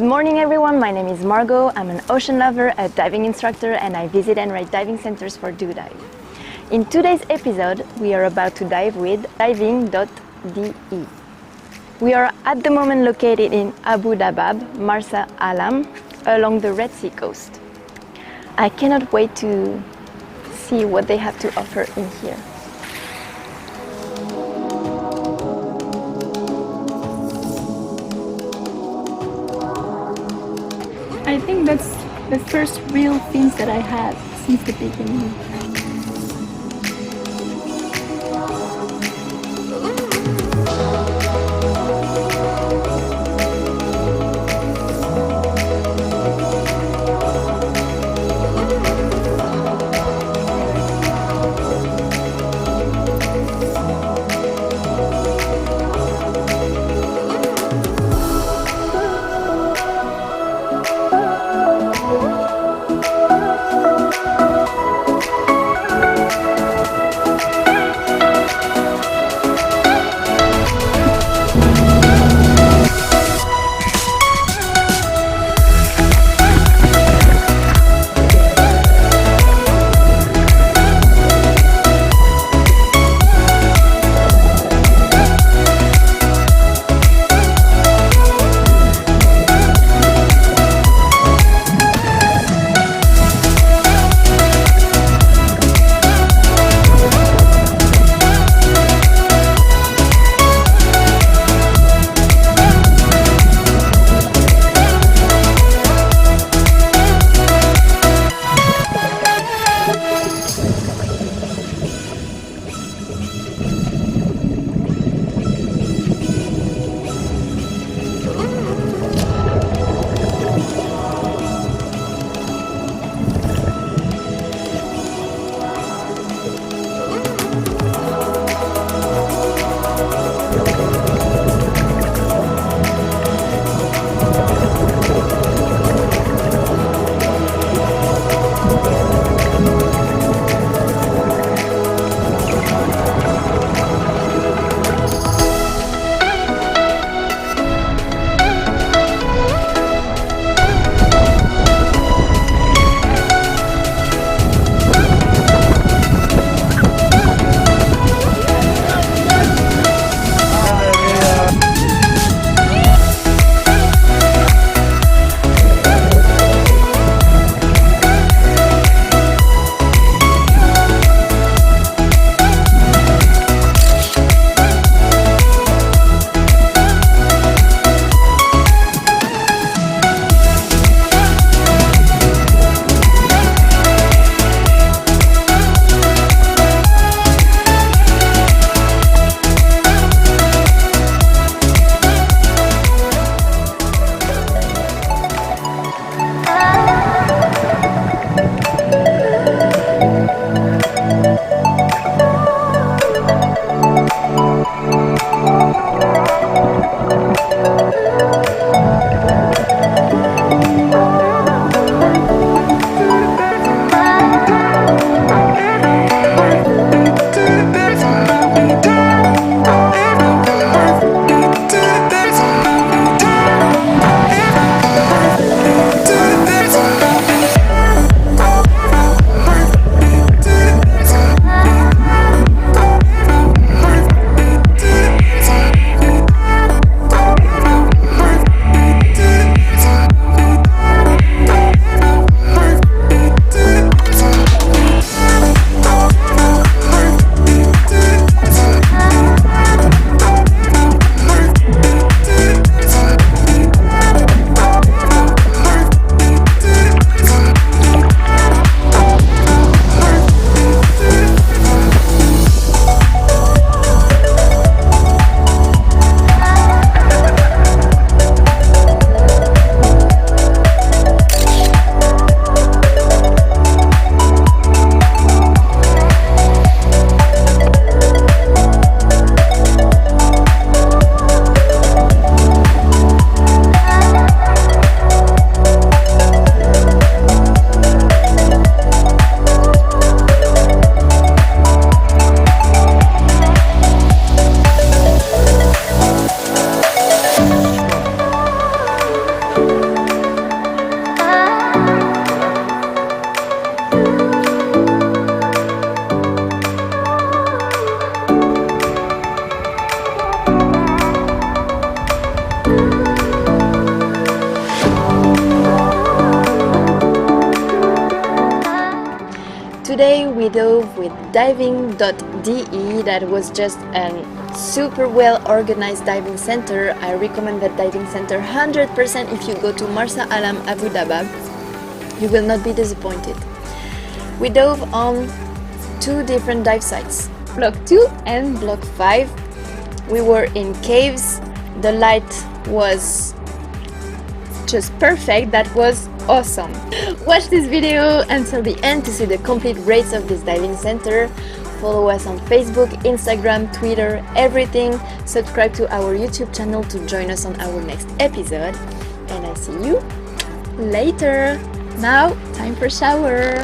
morning everyone, my name is Margaux. I'm an ocean lover, a diving instructor, and I visit and ride diving centers for Doodive. In today's episode, we are about to dive with evaluation.The. We are at the moment located in Abu Dabab, Marsa Alam, along the Red Sea coast. I cannot wait to see what they have to offer in here. I think that's the first real fins that I had since the beginning. Today we dove with diving.de. That was just a super well organized diving center. I recommend that diving center 100% if you go to Marsa Alam Abu Dabab. You will not be disappointed. We dove on 2 different dive sites, Block 2 and Block 5. We were in caves. The light was just perfect. That was awesome. Watch this video until the end to see the complete rates of this diving center. Follow us on Facebook, Instagram, Twitter, everything. Subscribe to our YouTube channel to join us on our next episode. And I see you later. Now, time for shower.